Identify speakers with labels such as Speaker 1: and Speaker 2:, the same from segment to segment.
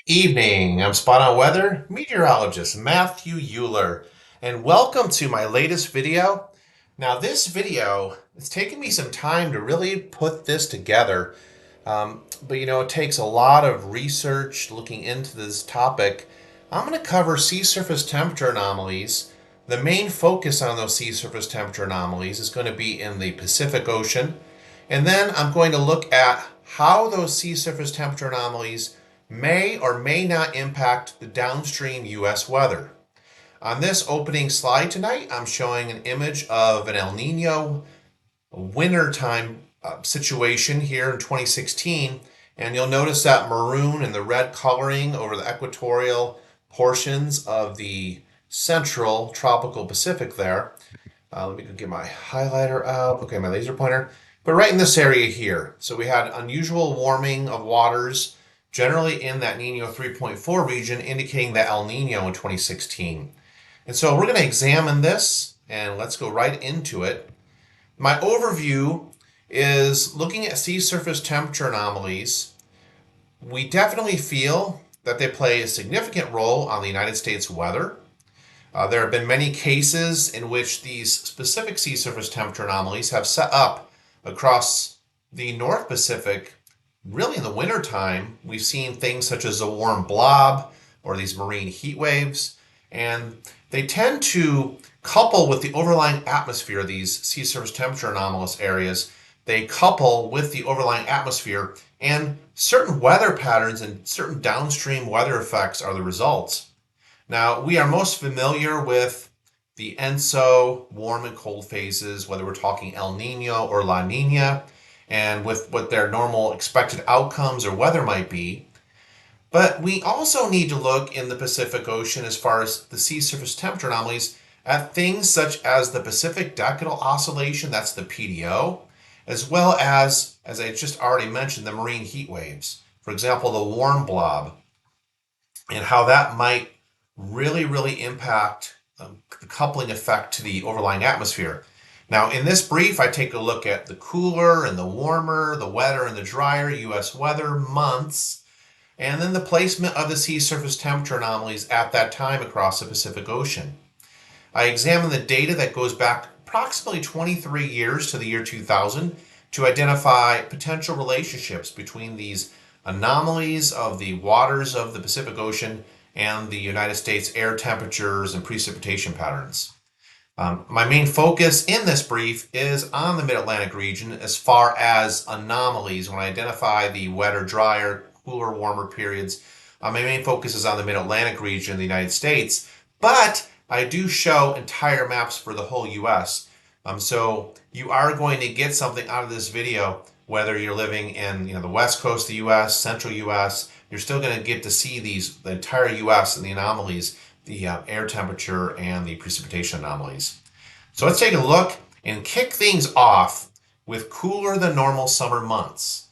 Speaker 1: Evening, I'm Spot On Weather meteorologist Matthew Euler, and welcome to my latest video. Now, this video, it's taken me some time to really put this together, but it takes a lot of research looking into this topic. I'm going to cover sea surface temperature anomalies. The main focus on those sea surface temperature anomalies is going to be in the Pacific Ocean, and then I'm going to look at how those sea surface temperature anomalies may or may not impact the downstream U.S. weather. On this opening slide tonight, I'm showing an image of an El Nino wintertime situation here in 2016, and you'll notice that maroon and the red coloring over the equatorial portions of the central tropical Pacific there. Let me go get my highlighter out. Okay, my laser pointer. But right in this area here. So we had unusual warming of waters, generally in that Nino 3.4 region, indicating the El Nino in 2016. And so we're going to examine this, and let's go right into it. My overview is looking at sea surface temperature anomalies. We definitely feel that they play a significant role on the United States weather. There have been many cases in which these specific sea surface temperature anomalies have set up across the North Pacific. Really in the wintertime, we've seen things such as a warm blob or these marine heat waves, and they tend to couple with the overlying atmosphere, these sea surface temperature anomalous areas. They couple with the overlying atmosphere, and certain weather patterns and certain downstream weather effects are the results. Now, we are most familiar with the ENSO warm and cold phases, whether we're talking El Nino or La Nina, and with what their normal expected outcomes or weather might be. But we also need to look in the Pacific Ocean as far as the sea surface temperature anomalies at things such as the Pacific Decadal Oscillation, that's the PDO, as well as I just already mentioned, the marine heat waves. For example, the warm blob, and how that might really impact the coupling effect to the overlying atmosphere. Now, in this brief, I take a look at the cooler and the warmer, the wetter and the drier U.S. weather months, and then the placement of the sea surface temperature anomalies at that time across the Pacific Ocean. I examine the data that goes back approximately 23 years to the year 2000 to identify potential relationships between these anomalies of the waters of the Pacific Ocean and the United States air temperatures and precipitation patterns. My main focus in this brief is on the Mid-Atlantic region as far as anomalies. When I identify the wetter, drier, cooler, warmer periods, my main focus is on the Mid-Atlantic region in the United States, but I do show entire maps for the whole U.S. So you are going to get something out of this video, whether you're living in the west coast of the U.S., central U.S., you're still going to get to see the entire U.S. and the anomalies, the air temperature and the precipitation anomalies. So let's take a look and kick things off with cooler than normal summer months.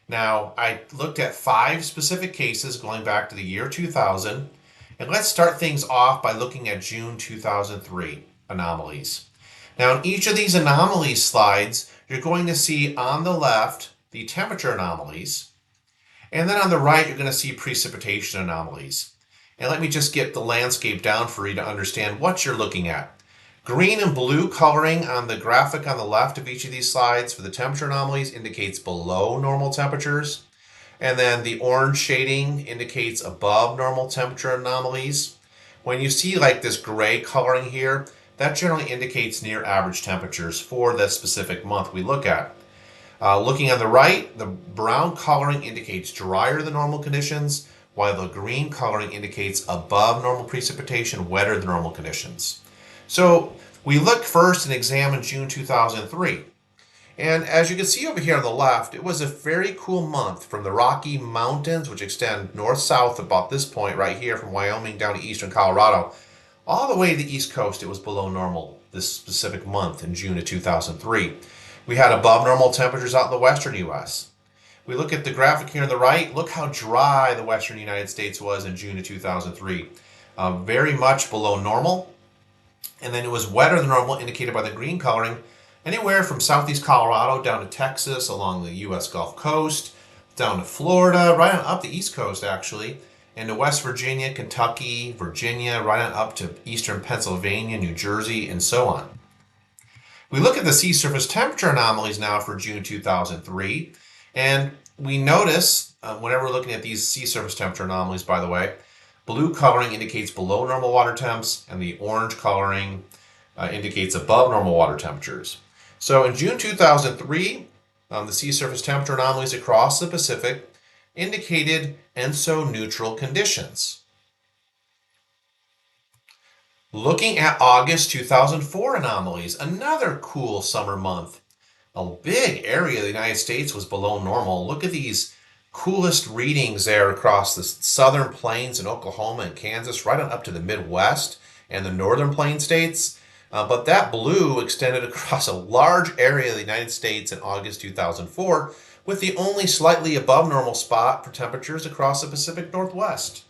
Speaker 1: Now, I looked at 5 specific cases going back to the year 2000, and let's start things off by looking at June 2003 anomalies. Now, in each of these anomalies slides, you're going to see on the left the temperature anomalies, and then on the right, you're going to see precipitation anomalies. And let me just get the landscape down for you to understand what you're looking at. Green and blue coloring on the graphic on the left of each of these slides for the temperature anomalies indicates below normal temperatures. And then the orange shading indicates above normal temperature anomalies. When you see like this gray coloring here, that generally indicates near average temperatures for the specific month we look at. Looking on the right, the brown coloring indicates drier than normal conditions, while the green coloring indicates above normal precipitation, wetter than normal conditions. So we look first and examine June 2003. And as you can see over here on the left, it was a very cool month from the Rocky Mountains, which extend north-south about this point right here from Wyoming down to eastern Colorado, all the way to the East Coast. It was below normal this specific month in June of 2003. We had above normal temperatures out in the western U.S. We look at the graphic here on the right. Look how dry the western United States was in June of 2003. Very much below normal. And then it was wetter than normal, indicated by the green coloring, anywhere from southeast Colorado down to Texas, along the U.S. Gulf Coast, down to Florida, right on up the East Coast actually, into West Virginia, Kentucky, Virginia, right on up to eastern Pennsylvania, New Jersey, and so on. We look at the sea surface temperature anomalies now for June 2003, and we notice, whenever we're looking at these sea surface temperature anomalies, by the way, blue coloring indicates below normal water temps, and the orange coloring indicates above normal water temperatures. So in June 2003, the sea surface temperature anomalies across the Pacific indicated ENSO neutral conditions. Looking at August 2004 anomalies, another cool summer month. A big area of the United States was below normal. Look at these coolest readings there across the southern plains in Oklahoma and Kansas, right on up to the Midwest and the northern plain states. But that blue extended across a large area of the United States in August 2004, with the only slightly above normal spot for temperatures across the Pacific Northwest.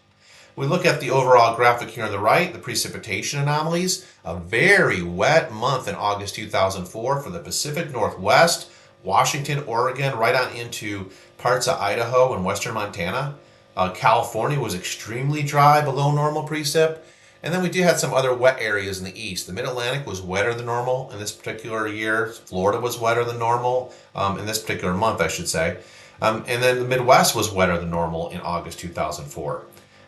Speaker 1: We look at the overall graphic here on the right, the precipitation anomalies. A very wet month in August 2004 for the Pacific Northwest, Washington, Oregon, right on into parts of Idaho and western Montana. California was extremely dry, below normal precip. And then we did have some other wet areas in the east. The Mid-Atlantic was wetter than normal in this particular year. Florida was wetter than normal in this particular month, I should say. And then the Midwest was wetter than normal in August 2004.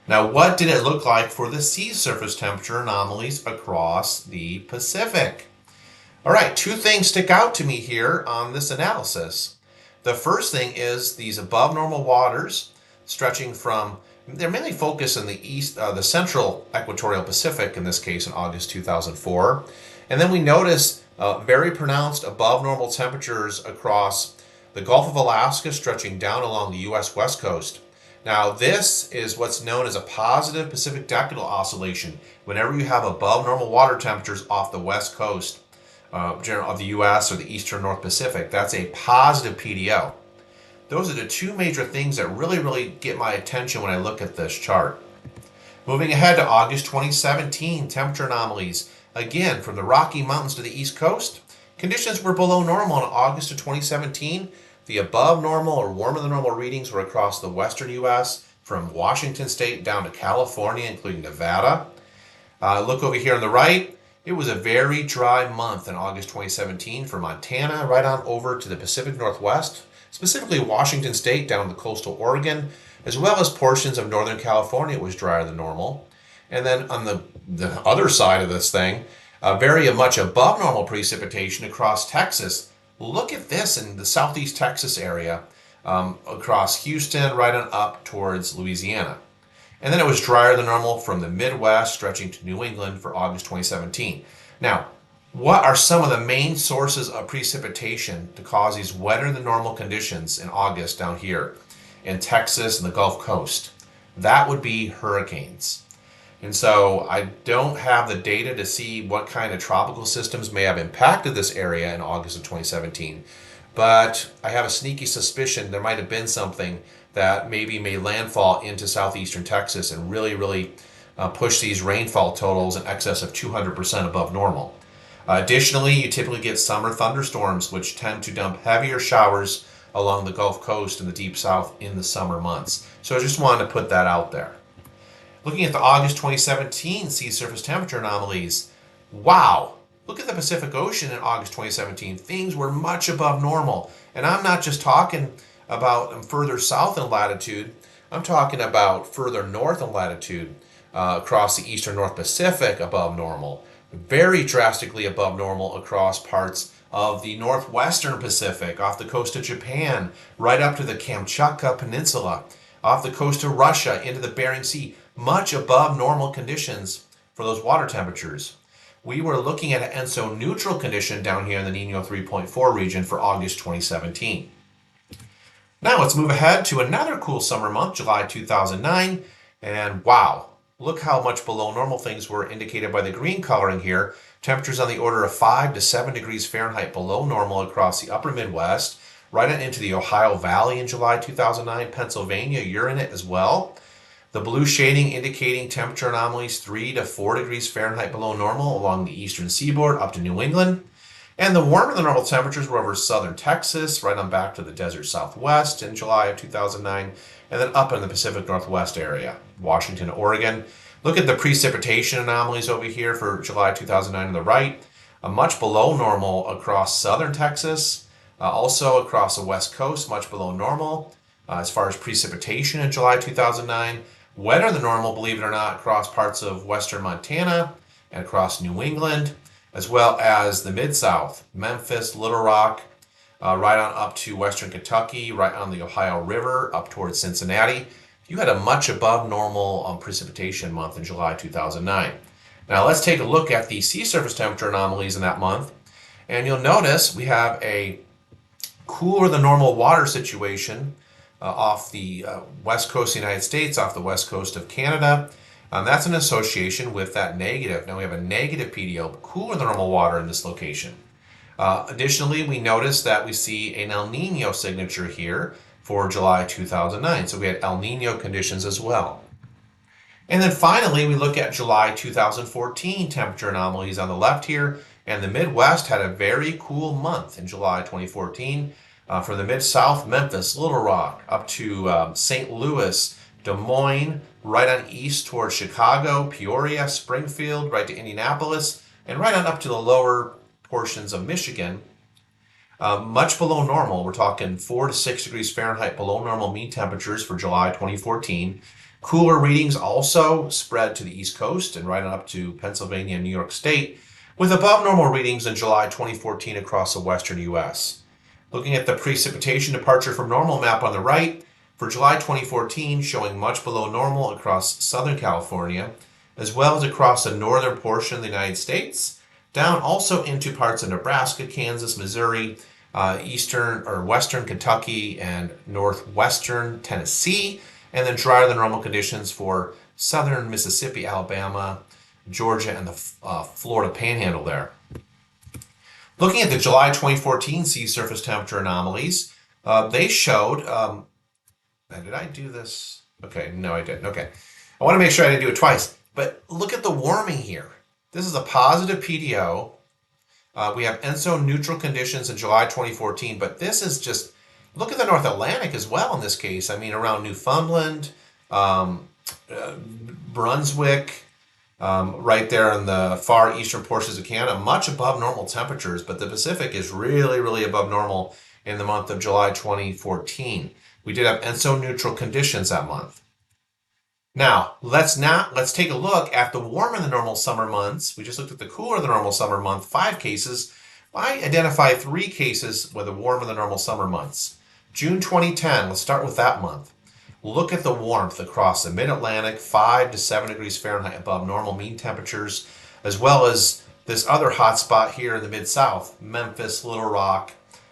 Speaker 1: Now, what did it look like for the sea surface temperature anomalies across the Pacific? All right, two things stick out to me here on this analysis. The first thing is these above normal waters stretching from, they're mainly focused in the east, the central equatorial Pacific, in this case in August 2004. And then we notice very pronounced above normal temperatures across the Gulf of Alaska, stretching down along the U.S. West Coast. Now, this is what's known as a positive Pacific decadal oscillation. Whenever you have above normal water temperatures off the west coast of the U.S. or the eastern North Pacific, that's a positive PDO. Those are the two major things that really get my attention when I look at this chart. Moving ahead to August 2017, temperature anomalies. Again, from the Rocky Mountains to the East Coast, conditions were below normal in August of 2017. The above normal or warmer than normal readings were across the western U.S., from Washington State down to California, including Nevada. Look over here on the right. It was a very dry month in August 2017 for Montana, right on over to the Pacific Northwest, specifically Washington State down to coastal Oregon, as well as portions of Northern California. It was drier than normal. And then on the other side of this thing, very much above normal precipitation across Texas. Look at this in the southeast Texas area, across Houston, right on up towards Louisiana. And then it was drier than normal from the Midwest, stretching to New England for August 2017. Now, what are some of the main sources of precipitation to cause these wetter than normal conditions in August down here in Texas and the Gulf Coast? That would be hurricanes. And so I don't have the data to see what kind of tropical systems may have impacted this area in August of 2017, but I have a sneaky suspicion there might have been something that maybe made landfall into southeastern Texas and really push these rainfall totals in excess of 200% above normal. Additionally, you typically get summer thunderstorms, which tend to dump heavier showers along the Gulf Coast and the Deep South in the summer months. So I just wanted to put that out there. Looking at the August 2017 sea surface temperature anomalies, wow, look at the Pacific Ocean in August 2017. Things were much above normal. And I'm not just talking about further south in latitude, I'm talking about further north in latitude, across the eastern North Pacific above normal, very drastically above normal across parts of the northwestern Pacific, off the coast of Japan, right up to the Kamchatka Peninsula, off the coast of Russia, into the Bering Sea. Much above normal conditions for those water temperatures. We were looking at an ENSO neutral condition down here in the Nino 3.4 region for August 2017. Now let's move ahead to another cool summer month, July 2009. And wow, look how much below normal things were indicated by the green coloring here. Temperatures on the order of 5 to 7 degrees Fahrenheit below normal across the upper Midwest, right on into the Ohio Valley in July 2009. Pennsylvania, you're in it as well. The blue shading indicating temperature anomalies 3 to 4 degrees Fahrenheit below normal along the eastern seaboard up to New England. And the warmer than normal temperatures were over southern Texas, right on back to the desert Southwest in July of 2009. and then up in the Pacific Northwest area, Washington, Oregon. Look at the precipitation anomalies over here for July 2009 on the right. Much below normal across southern Texas, also across the west coast, much below normal. As far as precipitation in July 2009, wetter than normal, believe it or not, across parts of western Montana and across New England, as well as the Mid-South, Memphis, Little Rock, right on up to western Kentucky, right on the Ohio River, up towards Cincinnati. You had a much above normal precipitation month in July 2009. Now let's take a look at the sea surface temperature anomalies in that month. And you'll notice we have a cooler than normal water situation off the west coast of the United States, off the west coast of Canada. That's an association with that negative. Now we have a negative PDO, cooler than normal water in this location. Additionally, we notice that we see an El Nino signature here for July 2009. So we had El Nino conditions as well. And then finally, we look at July 2014 temperature anomalies on the left here. And the Midwest had a very cool month in July 2014. From the Mid-South, Memphis, Little Rock, up to St. Louis, Des Moines, right on east towards Chicago, Peoria, Springfield, right to Indianapolis, and right on up to the lower portions of Michigan. Much below normal. We're talking 4 to 6 degrees Fahrenheit below normal mean temperatures for July 2014. Cooler readings also spread to the East Coast and right on up to Pennsylvania and New York State, with above normal readings in July 2014 across the western U.S. Looking at the precipitation departure from normal map on the right, for July 2014 showing much below normal across Southern California, as well as across the northern portion of the United States, down also into parts of Nebraska, Kansas, Missouri, eastern or western Kentucky, and northwestern Tennessee, and then drier than normal conditions for southern Mississippi, Alabama, Georgia, and the Florida Panhandle there. Looking at the July 2014 sea surface temperature anomalies, they showed, did I do this? Okay, no I didn't. Okay, I want to make sure I didn't do it twice, but look at the warming here. This is a positive PDO. We have ENSO neutral conditions in July 2014, but this is just, look at the North Atlantic as well in this case. I mean, around Newfoundland, Brunswick, right there in the far eastern portions of Canada, much above normal temperatures, but the Pacific is really, really above normal in the month of July 2014. We did have ENSO neutral conditions that month. Now, let's take a look at the warmer than normal summer months. We just looked at the cooler than normal summer month, 5 cases. I identify 3 cases with the warmer than normal summer months. June 2010, let's start with that month. Look at the warmth across the mid-Atlantic, 5 to 7 degrees Fahrenheit above normal mean temperatures, as well as this other hot spot here in the Mid-South, Memphis, Little Rock,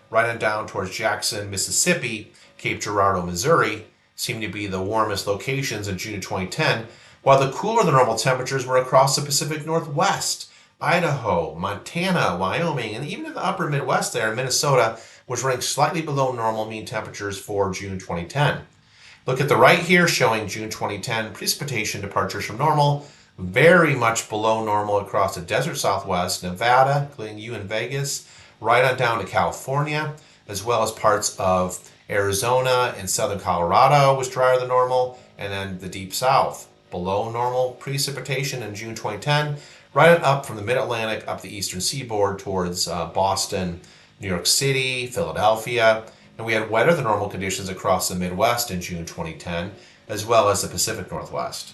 Speaker 1: right on down towards Jackson, Mississippi, Cape Girardeau, Missouri, seem to be the warmest locations in June 2010, while the cooler than normal temperatures were across the Pacific Northwest, Idaho, Montana, Wyoming, and even in the upper Midwest there in Minnesota, which ranked slightly below normal mean temperatures for June 2010. Look at the right here showing June 2010 precipitation departures from normal, very much below normal across the desert Southwest, Nevada, including you in Vegas, right on down to California, as well as parts of Arizona and southern Colorado was drier than normal, and then the deep south, below normal precipitation in June 2010, right on up from the mid-Atlantic up the eastern seaboard towards Boston, New York City, Philadelphia, and we had wetter than normal conditions across the Midwest in June 2010, as well as the Pacific Northwest.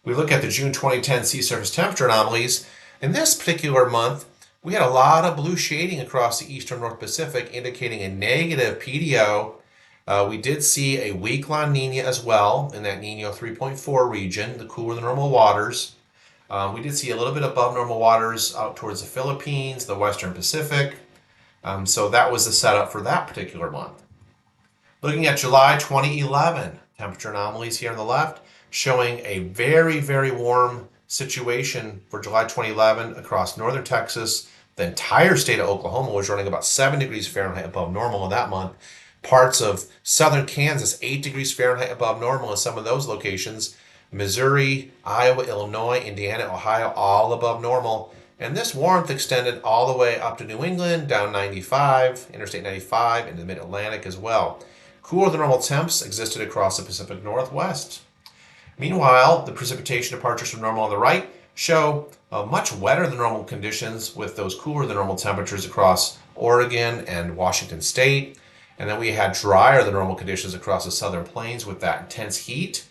Speaker 1: We look at the June 2010 sea surface temperature anomalies. In this particular month, we had a lot of blue shading across the eastern North Pacific, indicating a negative PDO. We did see a weak La Nina as well in that Nino 3.4 region, the cooler than normal waters. We did see a little bit above normal waters out towards the Philippines, the Western Pacific. So that was the setup for that particular month. Looking at July 2011, temperature anomalies here on the left, showing a very, very warm situation for July 2011 across northern Texas. The entire state of Oklahoma was running about 7 degrees Fahrenheit above normal in that month. Parts of southern Kansas, 8 degrees Fahrenheit above normal in some of those locations. Missouri, Iowa, Illinois, Indiana, Ohio, all above normal. And this warmth extended all the way up to New England, down 95, Interstate 95, into the Mid-Atlantic as well. Cooler than normal temps existed across the Pacific Northwest. Meanwhile, the precipitation departures from normal on the right show much wetter than normal conditions with those cooler than normal temperatures across Oregon and Washington State. And then we had drier than normal conditions across the southern plains with that intense heat,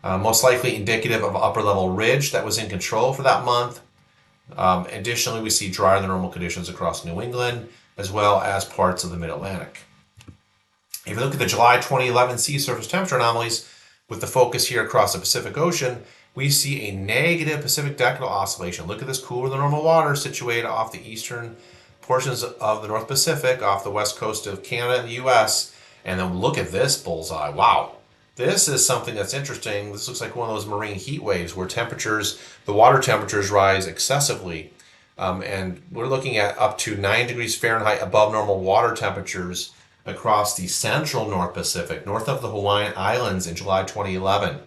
Speaker 1: most likely indicative of upper level ridge that was in control for that month. Additionally, we see drier than normal conditions across New England as well as parts of the mid-Atlantic. If you look at the July 2011 sea surface temperature anomalies, with the focus here across the Pacific Ocean, we see a negative Pacific decadal oscillation. Look at this cooler than normal water situated off the eastern portions of the North Pacific, off the west coast of Canada and the US. And then look at this bullseye. Wow. This is something that's interesting. This looks like one of those marine heat waves where the water temperatures rise excessively. And we're looking at up to 9 degrees Fahrenheit above normal water temperatures across the central North Pacific, north of the Hawaiian Islands in July 2011.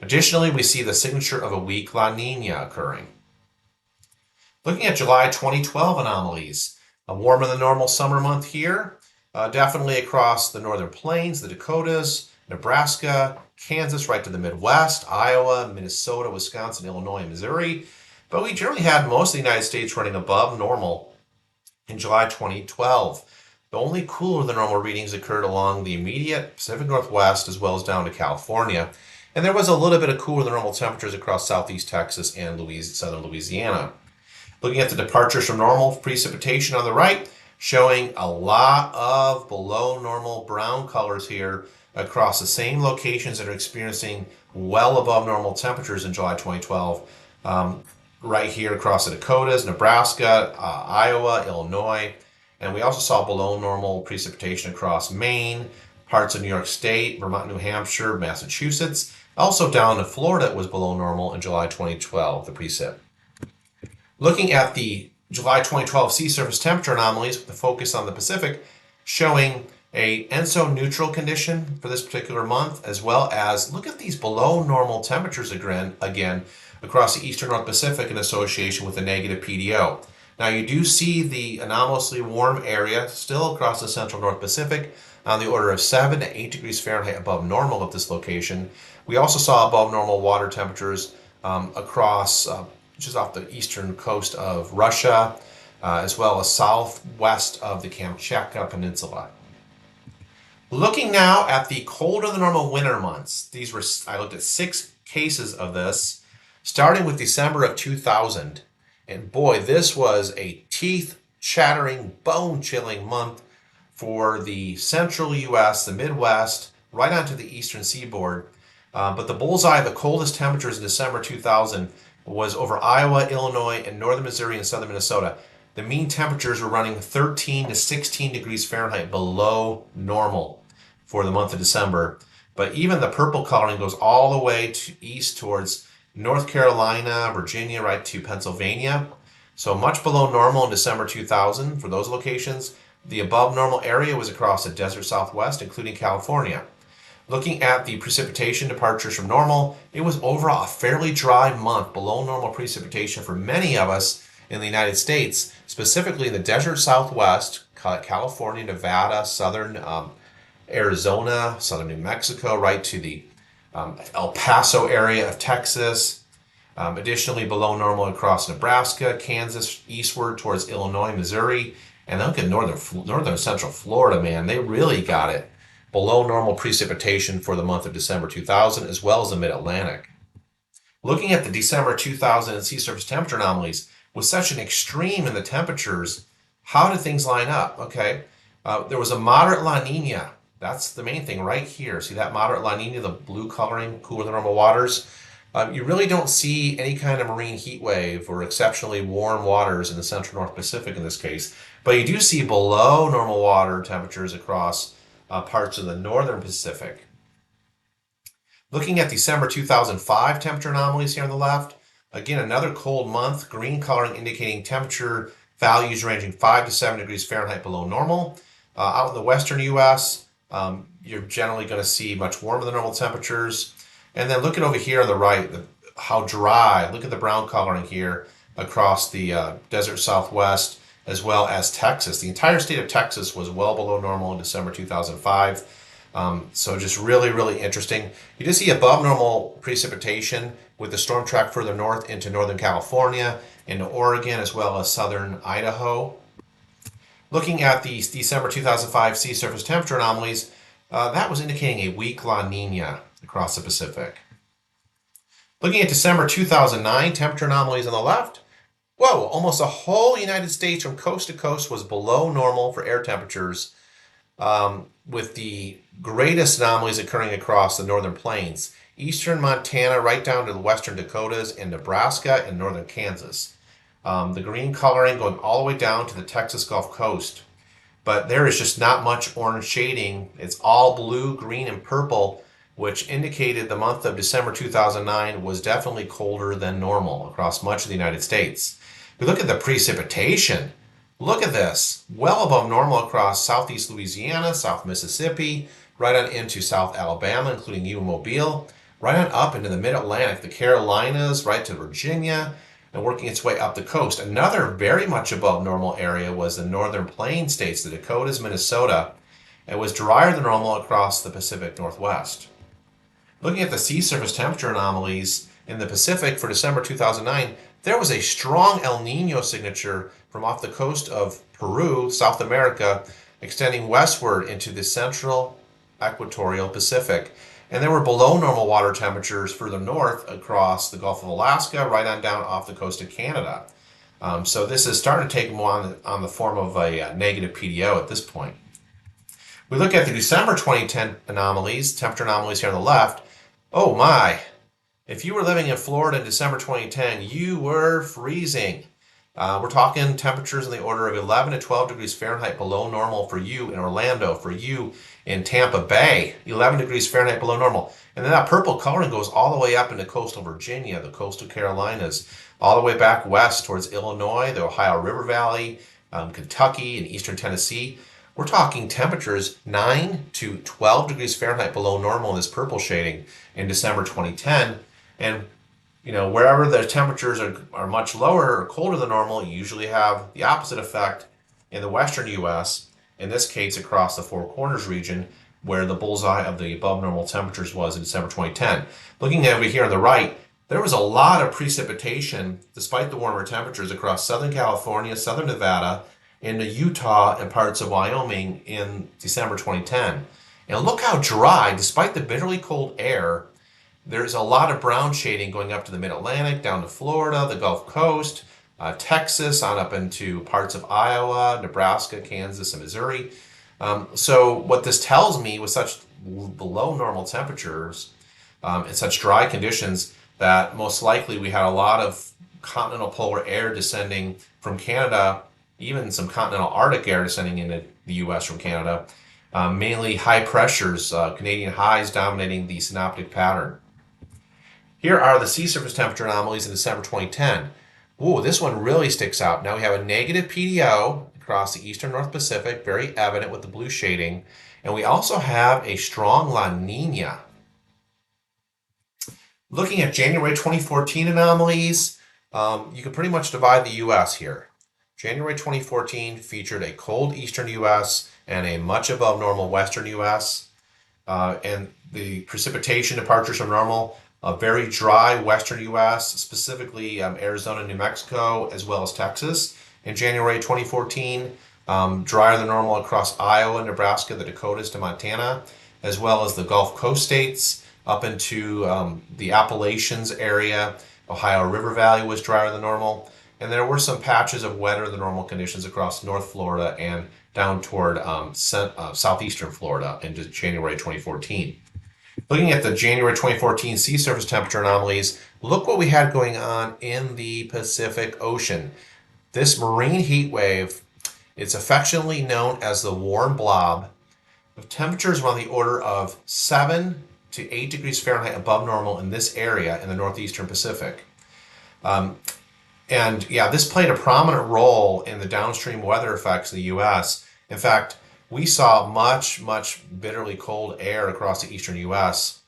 Speaker 1: Additionally, we see the signature of a weak La Nina occurring. Looking at July 2012 anomalies, a warmer than normal summer month here, definitely across the northern plains, the Dakotas, Nebraska, Kansas, right to the Midwest, Iowa, Minnesota, Wisconsin, Illinois, and Missouri. But we generally had most of the United States running above normal in July 2012. The only cooler than normal readings occurred along the immediate Pacific Northwest as well as down to California. And there was a little bit of cooler than normal temperatures across southeast Texas and southern Louisiana. Looking at the departures from normal precipitation on the right, showing a lot of below normal brown colors here across the same locations that are experiencing well above normal temperatures in July 2012. Right here across the Dakotas, Nebraska, Iowa, Illinois. And we also saw below normal precipitation across Maine, parts of New York State, Vermont, New Hampshire, Massachusetts. Also down to Florida, it was below normal in July 2012, the precip. Looking at the July 2012 sea surface temperature anomalies with the focus on the Pacific, showing a ENSO neutral condition for this particular month, as well as look at these below normal temperatures again across the eastern North Pacific in association with a negative PDO. Now you do see the anomalously warm area still across the central North Pacific on the order of 7 to 8 degrees Fahrenheit above normal at this location. We also saw above normal water temperatures across just off the eastern coast of Russia, as well as southwest of the Kamchatka Peninsula. Looking now at the colder than normal winter months, I looked at 6 cases of this, starting with December of 2000. And boy, this was a teeth-chattering, bone-chilling month for the central U.S., the Midwest, right onto the eastern seaboard. But the bullseye, the coldest temperatures in December 2000 was over Iowa, Illinois, and northern Missouri and southern Minnesota. The mean temperatures were running 13 to 16 degrees Fahrenheit below normal for the month of December. But even the purple coloring goes all the way to east towards North Carolina, Virginia, right to Pennsylvania. So much below normal in December 2000 for those locations. The above normal area was across the desert Southwest, including California. Looking at the precipitation departures from normal, it was overall a fairly dry month, below normal precipitation for many of us in the United States, specifically in the desert Southwest, California, Nevada, southern Arizona, southern New Mexico, right to the El Paso area of Texas. Additionally, below normal across Nebraska, Kansas, eastward towards Illinois, Missouri. And then look at northern central Florida, man. They really got it. Below normal precipitation for the month of December 2000, as well as the mid-Atlantic. Looking at the December 2000 sea surface temperature anomalies, with such an extreme in the temperatures, how did things line up? Okay, there was a moderate La Nina. That's the main thing right here. See that moderate La Nina, the blue coloring, cooler than normal waters? You really don't see any kind of marine heat wave or exceptionally warm waters in the central North Pacific in this case, but you do see below normal water temperatures across parts of the northern Pacific. Looking at December 2005 temperature anomalies here on the left, again, another cold month, green coloring indicating temperature values ranging 5 to 7 degrees Fahrenheit below normal. Out in the western U.S., you're generally going to see much warmer than normal temperatures. And then look at over here on the right, how dry, look at the brown coloring here across the desert Southwest, as well as Texas. The entire state of Texas was well below normal in December 2005. So just really, really interesting. You do see above normal precipitation with the storm track further north into Northern California, into Oregon, as well as southern Idaho. Looking at the December 2005 sea surface temperature anomalies, that was indicating a weak La Nina across the Pacific. Looking at December 2009 temperature anomalies on the left, whoa, almost the whole United States from coast to coast was below normal for air temperatures, with the greatest anomalies occurring across the northern plains, eastern Montana right down to the western Dakotas and Nebraska and northern Kansas. The green coloring going all the way down to the Texas Gulf Coast. But there is just not much orange shading. It's all blue, green, and purple, which indicated the month of December 2009 was definitely colder than normal across much of the United States. We look at the precipitation. Look at this. Well above normal across southeast Louisiana, South Mississippi, right on into South Alabama, including Mobile, right on up into the mid-Atlantic, the Carolinas, right to Virginia, and working its way up the coast. Another very much above normal area was the northern plain states, the Dakotas, Minnesota. It was drier than normal across the Pacific Northwest. Looking at the sea surface temperature anomalies in the Pacific for December 2009, there was a strong El Nino signature from off the coast of Peru, South America, extending westward into the central equatorial Pacific. And there were below normal water temperatures further north across the Gulf of Alaska, right on down off the coast of Canada. So this is starting to take more on the form of a negative PDO at this point. We look at the December 2010 anomalies, temperature anomalies here on the left. Oh my, if you were living in Florida in December 2010, you were freezing. We're talking temperatures in the order of 11 to 12 degrees Fahrenheit below normal for you in Orlando, for you in Tampa Bay, 11 degrees Fahrenheit below normal. And then that purple coloring goes all the way up into coastal Virginia, the coastal Carolinas, all the way back west towards Illinois, the Ohio River Valley, Kentucky, and eastern Tennessee. We're talking temperatures 9 to 12 degrees Fahrenheit below normal in this purple shading in December 2010. And wherever the temperatures are much lower or colder than normal, you usually have the opposite effect in the western U.S., in this case across the Four Corners region, where the bullseye of the above normal temperatures was in December 2010. Looking over here on the right, there was a lot of precipitation despite the warmer temperatures across Southern California, Southern Nevada, into Utah and parts of Wyoming in December 2010. And look how dry, despite the bitterly cold air, there's a lot of brown shading going up to the mid-Atlantic, down to Florida, the Gulf Coast, Texas, on up into parts of Iowa, Nebraska, Kansas, and Missouri. So what this tells me with such below normal temperatures and such dry conditions, that most likely we had a lot of continental polar air descending from Canada, even some continental Arctic air descending into the U.S. from Canada, mainly high pressures, Canadian highs dominating the synoptic pattern. Here are the sea surface temperature anomalies in December 2010. Ooh, this one really sticks out. Now we have a negative PDO across the eastern North Pacific, very evident with the blue shading. And we also have a strong La Nina. Looking at January 2014 anomalies, you can pretty much divide the U.S. here. January 2014 featured a cold eastern U.S. and a much above normal western U.S. And the precipitation departures from normal, a very dry western U.S., specifically Arizona, New Mexico, as well as Texas. In January 2014, drier than normal across Iowa, Nebraska, the Dakotas to Montana, as well as the Gulf Coast states up into the Appalachians area. Ohio River Valley was drier than normal. And there were some patches of wetter than normal conditions across North Florida and down toward southeastern Florida into January 2014. Looking at the January 2014 sea surface temperature anomalies, look what we had going on in the Pacific Ocean. This marine heat wave, it's affectionately known as the warm blob. The temperatures were on the order of 7 to 8 degrees Fahrenheit above normal in this area in the northeastern Pacific. And yeah, this played a prominent role in the downstream weather effects in the U.S. In fact, we saw much, much bitterly cold air across the eastern U.S.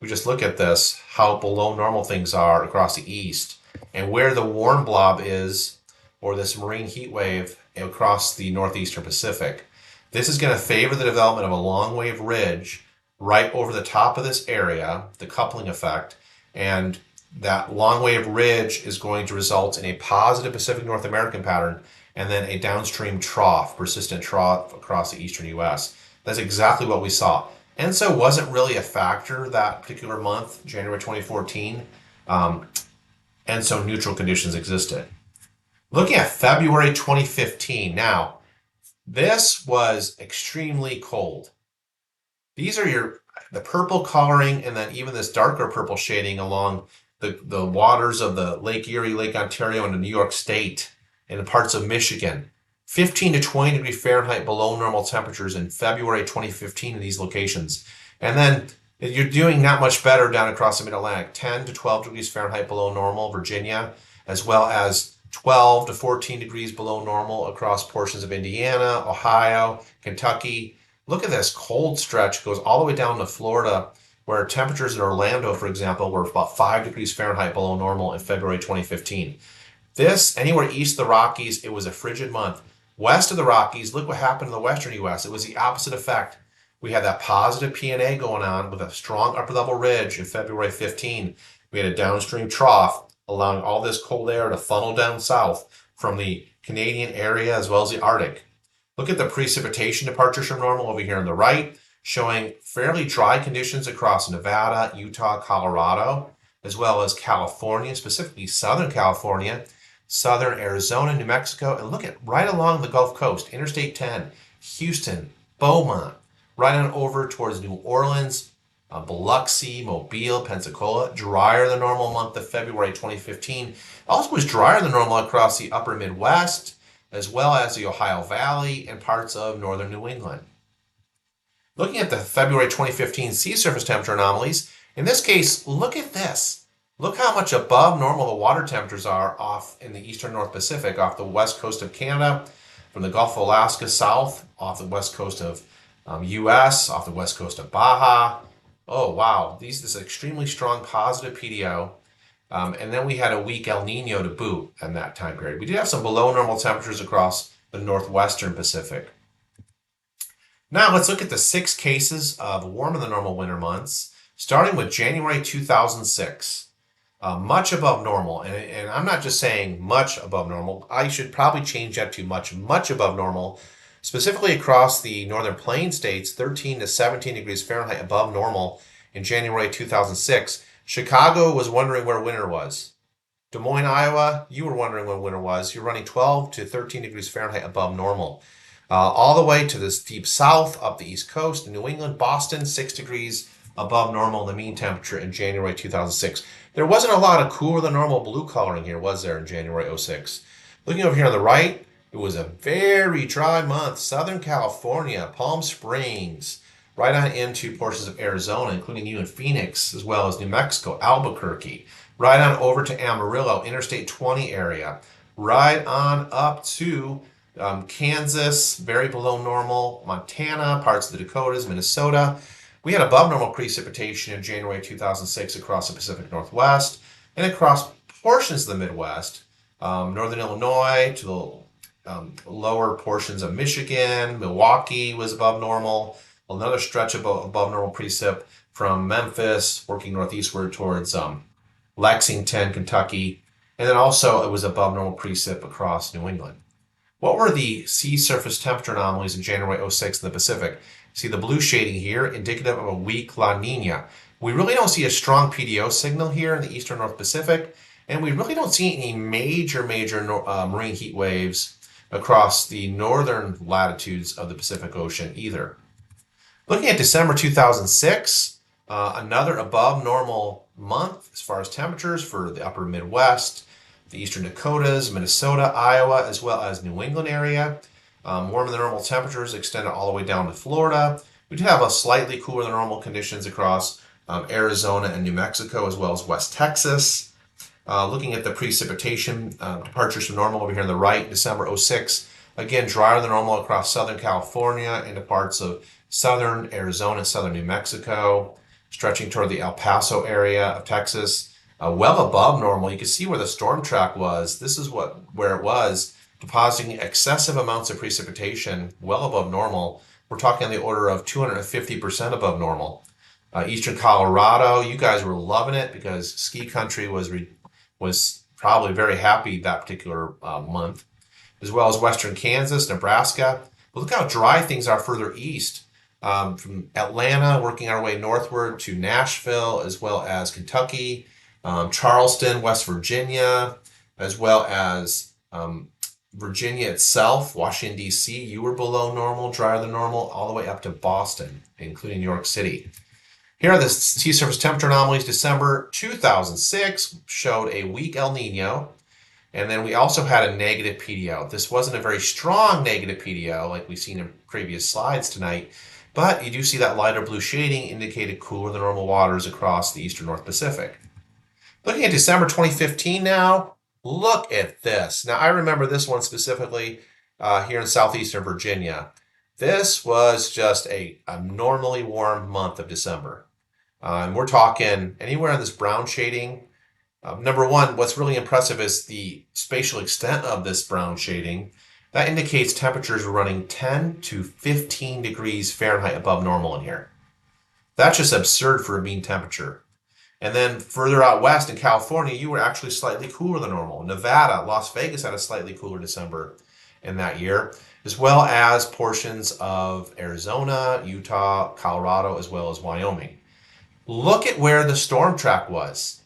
Speaker 1: We just look at this, how below normal things are across the east, and where the warm blob is, or this marine heat wave across the northeastern Pacific. This is going to favor the development of a long wave ridge right over the top of this area, the coupling effect, and that long wave ridge is going to result in a positive Pacific North American pattern and then a downstream trough, persistent trough across the eastern US. That's exactly what we saw. ENSO wasn't really a factor that particular month, January 2014. ENSO neutral conditions existed. Looking at February 2015, now, this was extremely cold. These are the purple coloring and then even this darker purple shading along the waters of the Lake Erie, Lake Ontario, and the New York State and parts of Michigan. 15 to 20 degrees Fahrenheit below normal temperatures in February 2015 in these locations. And then you're doing not much better down across the Mid-Atlantic. 10 to 12 degrees Fahrenheit below normal, Virginia, as well as 12 to 14 degrees below normal across portions of Indiana, Ohio, Kentucky. Look at this cold stretch. It goes all the way down to Florida, where temperatures in Orlando, for example, were about 5 degrees Fahrenheit below normal in February 2015. This, anywhere east of the Rockies, it was a frigid month. West of the Rockies, look what happened in the western U.S. It was the opposite effect. We had that positive P&A going on with a strong upper level ridge in February 15. We had a downstream trough allowing all this cold air to funnel down south from the Canadian area as well as the Arctic. Look at the precipitation departures from normal over here on the right, showing fairly dry conditions across Nevada, Utah, Colorado, as well as California, specifically Southern California, Southern Arizona, New Mexico, and look at right along the Gulf Coast, Interstate 10, Houston, Beaumont, right on over towards New Orleans, Biloxi, Mobile, Pensacola, drier than normal month of February 2015. Also was drier than normal across the upper Midwest, as well as the Ohio Valley and parts of northern New England. Looking at the February 2015 sea surface temperature anomalies, in this case, look at this. Look how much above normal the water temperatures are off in the eastern North Pacific, off the west coast of Canada, from the Gulf of Alaska south, off the west coast of U.S., off the west coast of Baja. Oh, wow. This is extremely strong positive PDO. And then we had a weak El Nino to boot in that time period. We did have some below normal temperatures across the northwestern Pacific. Now let's look at the 6 cases of warmer than normal winter months, starting with January 2006. Much above normal, and I'm not just saying much above normal. I should probably change that to much, much above normal, specifically across the northern plain states, 13 to 17 degrees Fahrenheit above normal in January 2006. Chicago was wondering where winter was. Des Moines, Iowa, you were wondering when winter was. You're running 12 to 13 degrees Fahrenheit above normal. All the way to this deep south, up the East Coast, New England, Boston, 6 degrees above normal the mean temperature in January 2006. There wasn't a lot of cooler than normal blue coloring here, was there, in January 06? Looking over here on the right, it was a very dry month. Southern California, Palm Springs, right on into portions of Arizona, including you in Phoenix, as well as New Mexico, Albuquerque, right on over to Amarillo, Interstate 20 area, right on up to Kansas, very below normal, Montana, parts of the Dakotas, Minnesota. We had above normal precipitation in January 2006 across the Pacific Northwest and across portions of the Midwest, northern Illinois to the lower portions of Michigan. Milwaukee was above normal. Another stretch above normal precip from Memphis, working northeastward towards Lexington, Kentucky. And then also it was above normal precip across New England. What were the sea surface temperature anomalies in January 06 in the Pacific? See the blue shading here, indicative of a weak La Nina. We really don't see a strong PDO signal here in the eastern North Pacific, and we really don't see any major marine heat waves across the northern latitudes of the Pacific Ocean either. Looking at December 2006, another above normal month as far as temperatures for the upper Midwest, the eastern Dakotas, Minnesota, Iowa, as well as New England area. Warmer than normal temperatures extended all the way down to Florida. We did have a slightly cooler than normal conditions across Arizona and New Mexico, as well as West Texas. Looking at the precipitation departures from normal over here on the right, December 06. Again, drier than normal across Southern California into parts of southern Arizona, southern New Mexico, stretching toward the El Paso area of Texas. Well above normal. You can see where the storm track was. This is where it was depositing excessive amounts of precipitation well above normal. We're talking on the order of 250% above normal. Eastern Colorado, you guys were loving it because ski country was probably very happy that particular month, as well as western Kansas, Nebraska. But look how dry things are further east. From Atlanta, working our way northward to Nashville, as well as Kentucky, Charleston, West Virginia, as well as Virginia itself, Washington, D.C., you were below normal, drier than normal, all the way up to Boston, including New York City. Here are the sea surface temperature anomalies. December 2006 showed a weak El Nino, and then we also had a negative PDO. This wasn't a very strong negative PDO like we've seen in previous slides tonight, but you do see that lighter blue shading indicated cooler than normal waters across the eastern North Pacific. Looking at December 2015 now, look at this. Now, I remember this one specifically here in southeastern Virginia. This was just a abnormally warm month of December. And we're talking anywhere in this brown shading. Number one, what's really impressive is the spatial extent of this brown shading. That indicates temperatures were running 10 to 15 degrees Fahrenheit above normal in here. That's just absurd for a mean temperature. And then further out west in California, you were actually slightly cooler than normal. Nevada, Las Vegas had a slightly cooler December in that year, as well as portions of Arizona, Utah, Colorado, as well as Wyoming. Look at where the storm track was.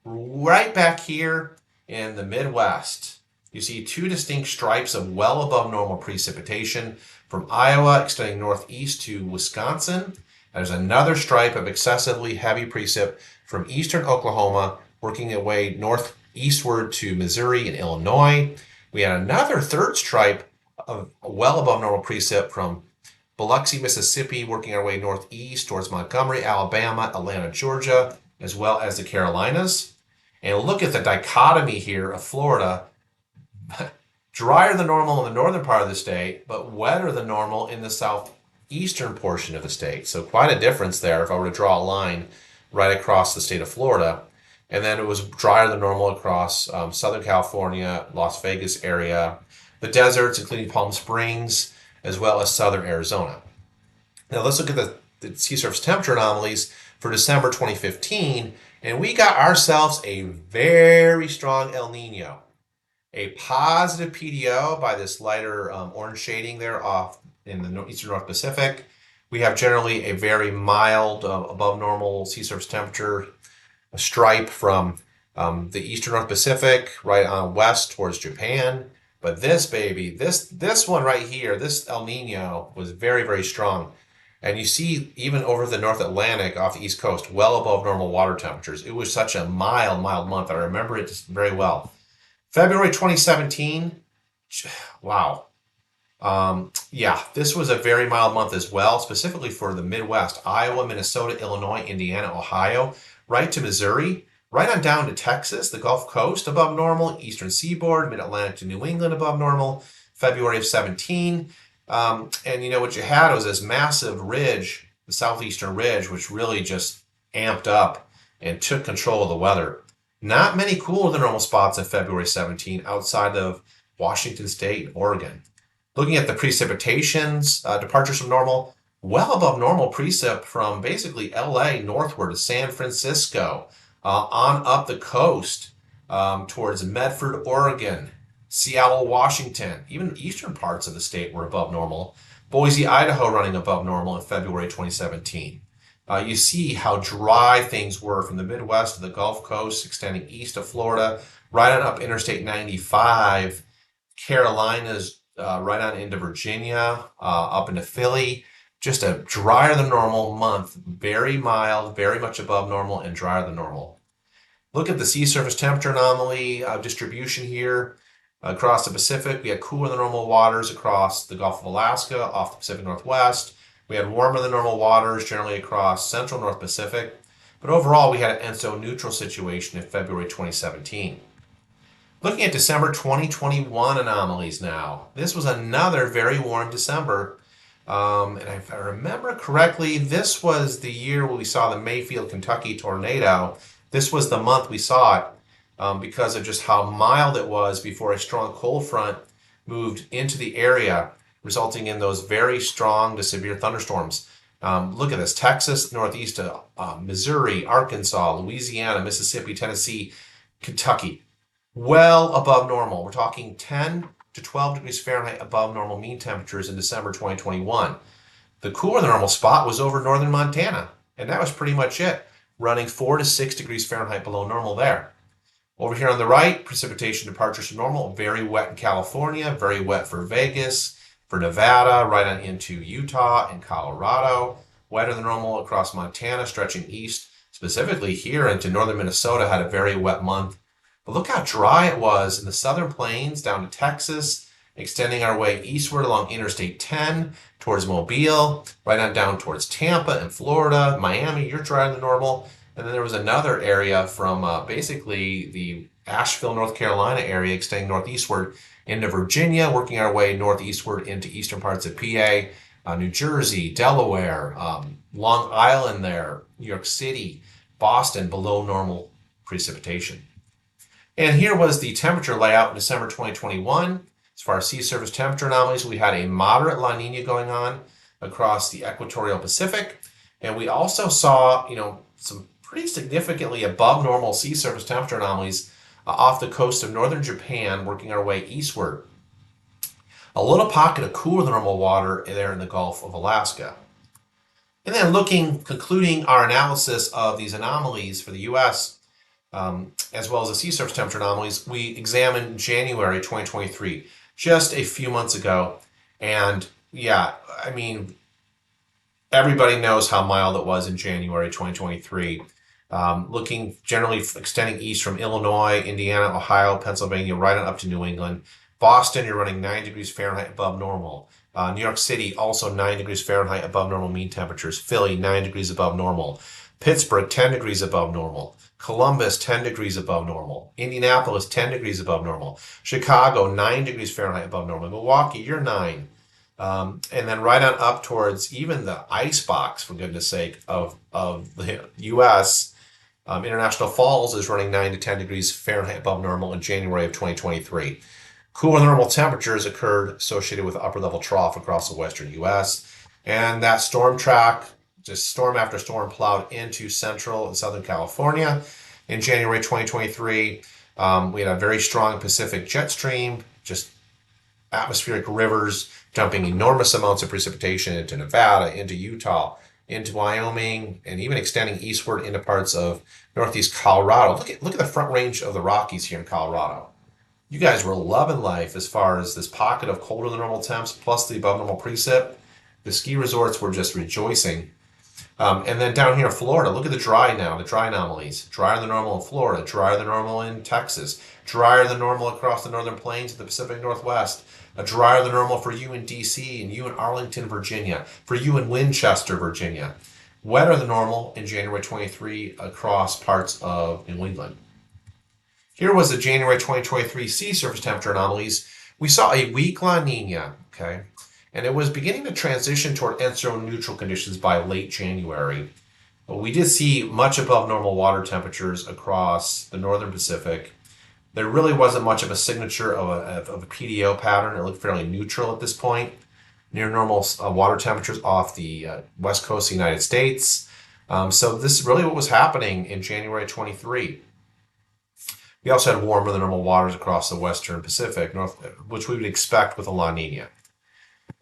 Speaker 1: Right back here in the Midwest, you see two distinct stripes of well above normal precipitation from Iowa extending northeast to Wisconsin. There's another stripe of excessively heavy precip from eastern Oklahoma working its way northeastward to Missouri and Illinois. We had another third stripe of well above normal precip from Biloxi, Mississippi, working our way northeast towards Montgomery, Alabama, Atlanta, Georgia, as well as the Carolinas. And look at the dichotomy here of Florida. Drier than normal in the northern part of the state, but wetter than normal in the southeastern portion of the state. So quite a difference there if I were to draw a line right across the state of Florida. And then it was drier than normal across Southern California, Las Vegas area, the deserts, including Palm Springs, as well as southern Arizona. Now let's look at the sea surface temperature anomalies for December 2015, and we got ourselves a very strong El Nino. A positive PDO by this lighter orange shading there off in the eastern North Pacific. We have generally a very mild, above normal sea surface temperature, a stripe from the eastern North Pacific right on west towards Japan. But this baby, this one right here, this El Nino was very, very strong. And you see even over the North Atlantic off the East Coast, well above normal water temperatures. It was such a mild month. I remember it very well. February 2017, wow. Yeah, this was a very mild month as well, specifically for the Midwest, Iowa, Minnesota, Illinois, Indiana, Ohio, right to Missouri, right on down to Texas, the Gulf Coast above normal, eastern seaboard, mid-Atlantic to New England above normal, February of 17. And you know what you had was this massive ridge, the southeastern ridge, which really just amped up and took control of the weather. Not many cooler than normal spots in February 17 outside of Washington State and Oregon. Looking at the precipitations, departures from normal, well above normal precip from basically LA northward to San Francisco, on up the coast towards Medford, Oregon, Seattle, Washington, even eastern parts of the state were above normal. Boise, Idaho running above normal in February 2017. You see how dry things were from the Midwest to the Gulf Coast, extending east of Florida, right on up Interstate 95, Carolinas, right on into Virginia, up into Philly. Just a drier than normal month, very mild, very much above normal, and drier than normal. Look at the sea surface temperature anomaly distribution here. Across the Pacific, we had cooler than normal waters across the Gulf of Alaska, off the Pacific Northwest. We had warmer than normal waters generally across central North Pacific. But overall, we had an ENSO neutral situation in February 2017. Looking at December 2021 anomalies now. This was another very warm December. And if I remember correctly, this was the year where we saw the Mayfield, Kentucky tornado. This was the month we saw it because of just how mild it was before a strong cold front moved into the area, resulting in those very strong to severe thunderstorms. Look at this: Texas, northeast of Missouri, Arkansas, Louisiana, Mississippi, Tennessee, Kentucky. Well above normal. We're talking 10 to 12 degrees Fahrenheit above normal mean temperatures in December 2021. The cooler than normal spot was over northern Montana, and that was pretty much it, running 4 to 6 degrees Fahrenheit below normal there. Over here on the right, precipitation departures from normal, very wet in California, very wet for Vegas, for Nevada, right on into Utah and Colorado, wetter than normal across Montana, stretching east, specifically here into northern Minnesota, had a very wet month. But look how dry it was in the southern plains down to Texas, extending our way eastward along Interstate 10 towards Mobile, right on down towards Tampa and Florida, Miami, you're drier than normal. And then there was another area from basically the Asheville, North Carolina area, extending northeastward into Virginia, working our way northeastward into eastern parts of PA, New Jersey, Delaware, Long Island there, New York City, Boston, below normal precipitation. And here was the temperature layout in December 2021. As far as sea surface temperature anomalies, we had a moderate La Nina going on across the equatorial Pacific. And we also saw, some pretty significantly above normal sea surface temperature anomalies off the coast of northern Japan, working our way eastward. A little pocket of cooler than normal water there in the Gulf of Alaska. And then concluding our analysis of these anomalies for the U.S., as well as the sea surface temperature anomalies, we examined January 2023, just a few months ago. And yeah, everybody knows how mild it was in January 2023. Looking generally extending east from Illinois, Indiana, Ohio, Pennsylvania, right on up to New England. Boston, you're running 9 degrees Fahrenheit above normal. New York City, also 9 degrees Fahrenheit above normal mean temperatures. Philly, 9 degrees above normal. Pittsburgh, 10 degrees above normal. Columbus, 10 degrees above normal. Indianapolis, 10 degrees above normal. Chicago, 9 degrees Fahrenheit above normal. Milwaukee, you're 9. And then right on up towards even the icebox, for goodness sake, of the U.S., International Falls is running 9 to 10 degrees Fahrenheit above normal in January of 2023. Cooler than normal temperatures occurred associated with upper level trough across the western U.S. And that storm track, just storm after storm, plowed into central and southern California in January 2023. We had a very strong Pacific jet stream, just atmospheric rivers dumping enormous amounts of precipitation into Nevada, into Utah, into Wyoming, and even extending eastward into parts of northeast Colorado. Look at the front range of the Rockies here in Colorado. You guys were loving life as far as this pocket of colder than normal temps plus the above normal precip. The ski resorts were just rejoicing. And then down here in Florida, look at the dry anomalies. Drier than normal in Florida, drier than normal in Texas, drier than normal across the northern plains of the Pacific Northwest, drier than normal for you in DC and you in Arlington, Virginia, for you in Winchester, Virginia. Wetter than normal in January 23 across parts of New England. Here was the January 2023 sea surface temperature anomalies. We saw a weak La Nina, okay? And it was beginning to transition toward enso neutral conditions by late January. But we did see much above normal water temperatures across the northern Pacific. There really wasn't much of a signature of a PDO pattern. It looked fairly neutral at this point. Near normal water temperatures off the west coast of the United States. So this is really what was happening in January 23. We also had warmer than normal waters across the western Pacific, which we would expect with a La Nina.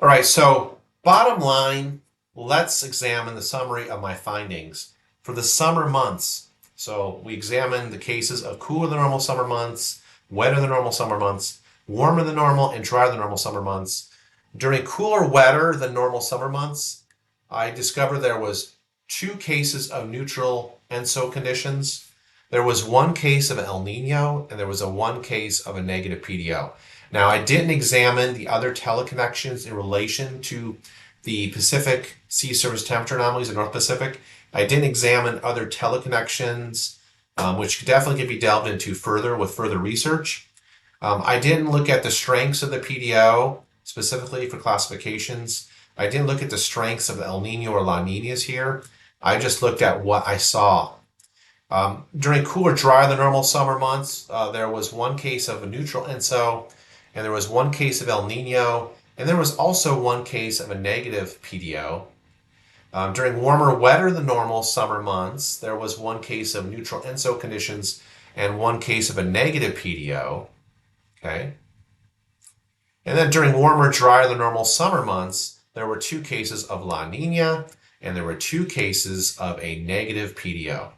Speaker 1: All right, so bottom line, let's examine the summary of my findings for the summer months. So we examined the cases of cooler than normal summer months, wetter than normal summer months, warmer than normal, and drier than normal summer months. During cooler, wetter than normal summer months, I discovered there was 2 cases of neutral ENSO conditions. There was 1 case of El Nino, and there was 1 case of a negative PDO. Now, I didn't examine the other teleconnections in relation to the Pacific sea surface temperature anomalies in North Pacific. I didn't examine other teleconnections, which definitely could be delved into further with further research. I didn't look at the strengths of the PDO, specifically for classifications. I didn't look at the strengths of the El Nino or La Ninas here. I just looked at what I saw. During cooler, drier than normal summer months, there was 1 case of a neutral ENSO, and there was one case of El Nino, and there was also one case of a negative PDO. During warmer, wetter than normal summer months, there was one case of neutral ENSO conditions and one case of a negative PDO. Okay. And then during warmer, drier than normal summer months, there were 2 cases of La Nina and there were 2 cases of a negative PDO.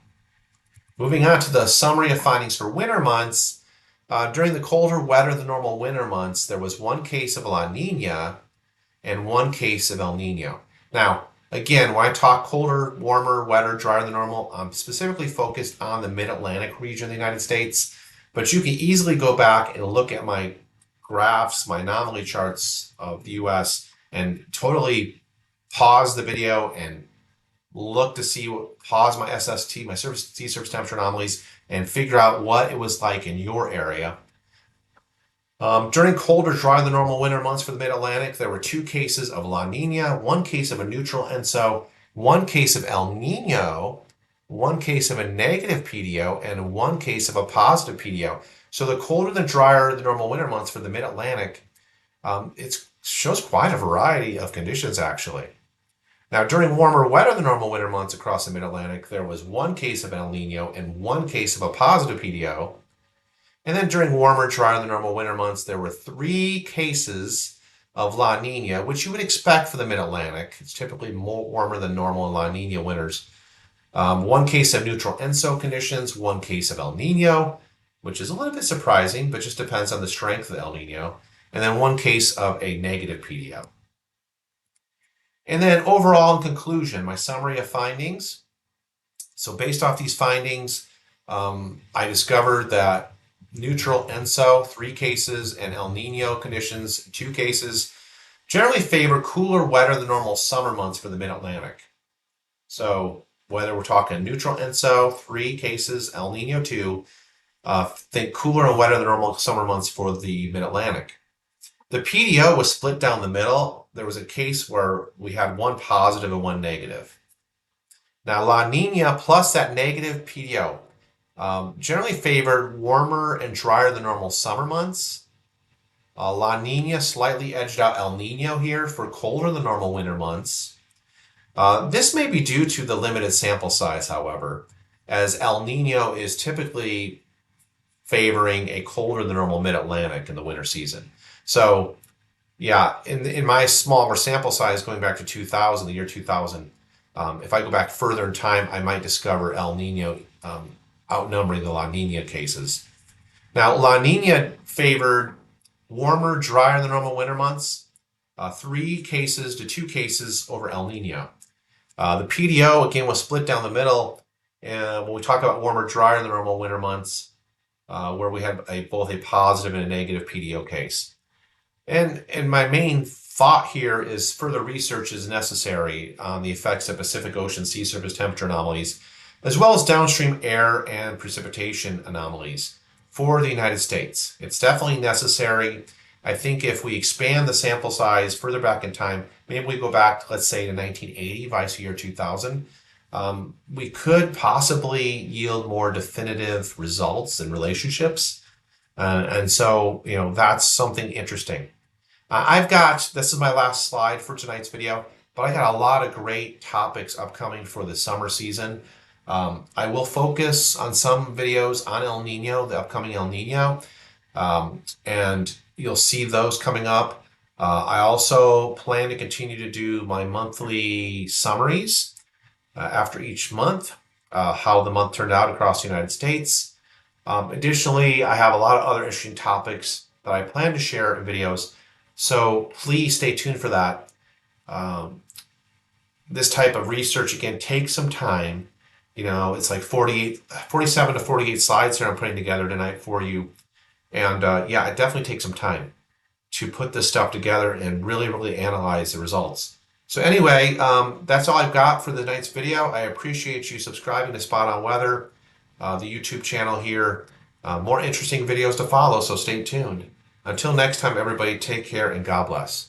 Speaker 1: Moving on to the summary of findings for winter months, during the colder, wetter than normal winter months, there was 1 case of La Nina and 1 case of El Nino. Now, again, when I talk colder, warmer, wetter, drier than normal, I'm specifically focused on the mid-Atlantic region of the United States, but you can easily go back and look at my graphs, my anomaly charts of the US, and totally pause the video and look to see pause my SST, my sea surface temperature anomalies, and figure out what it was like in your area. During colder, drier than normal winter months for the mid-Atlantic, there were 2 cases of La Nina, 1 case of a neutral ENSO, 1 case of El Nino, 1 case of a negative PDO, and 1 case of a positive PDO. So the colder than drier than normal winter months for the mid-Atlantic, it shows quite a variety of conditions actually. Now, during warmer, wetter than normal winter months across the mid-Atlantic, there was 1 case of El Nino and 1 case of a positive PDO. And then during warmer, drier than normal winter months, there were 3 cases of La Nina, which you would expect for the mid-Atlantic. It's typically more warmer than normal in La Nina winters. 1 case of neutral ENSO conditions, 1 case of El Nino, which is a little bit surprising, but just depends on the strength of the El Nino. And then 1 case of a negative PDO. And then overall, in conclusion, my summary of findings. So based off these findings, I discovered that neutral ENSO, 3 cases, and El Nino conditions, 2 cases, generally favor cooler, wetter than normal summer months for the mid-Atlantic. So whether we're talking neutral ENSO, 3 cases, El Nino 2, think cooler and wetter than normal summer months for the mid-Atlantic. The PDO was split down the middle. There was a case where we had 1 positive and 1 negative. Now, La Nina plus that negative PDO generally favored warmer and drier than normal summer months. La Nina slightly edged out El Nino here for colder than normal winter months. This may be due to the limited sample size, however, as El Nino is typically favoring a colder than normal mid-Atlantic in the winter season. So, yeah, in my smaller sample size going back to 2000, the year 2000, if I go back further in time, I might discover El Nino outnumbering the La Nina cases. Now, La Nina favored warmer, drier than normal winter months, 3 cases to 2 cases over El Nino. The PDO, again, was split down the middle. And when we talk about warmer, drier than normal winter months, where we had both a positive and a negative PDO case. And my main thought here is further research is necessary on the effects of Pacific Ocean sea surface temperature anomalies, as well as downstream air and precipitation anomalies for the United States. It's definitely necessary. I think if we expand the sample size further back in time, maybe we go back, let's say, to 1980, vice year 2000, we could possibly yield more definitive results and relationships. And so, that's something interesting. This is my last slide for tonight's video, but I got a lot of great topics upcoming for the summer season. I will focus on some videos on El Nino, the upcoming El Nino, and you'll see those coming up. I also plan to continue to do my monthly summaries after each month, how the month turned out across the United States. Additionally, I have a lot of other interesting topics that I plan to share in videos, so please stay tuned for that. This type of research, again, takes some time. It's like 47 to 48 slides here I'm putting together tonight for you. And it definitely takes some time to put this stuff together and really, really analyze the results. So anyway, that's all I've got for the night's video. I appreciate you subscribing to Spot on Weather, the YouTube channel here. More interesting videos to follow, so stay tuned. Until next time, everybody, take care and God bless.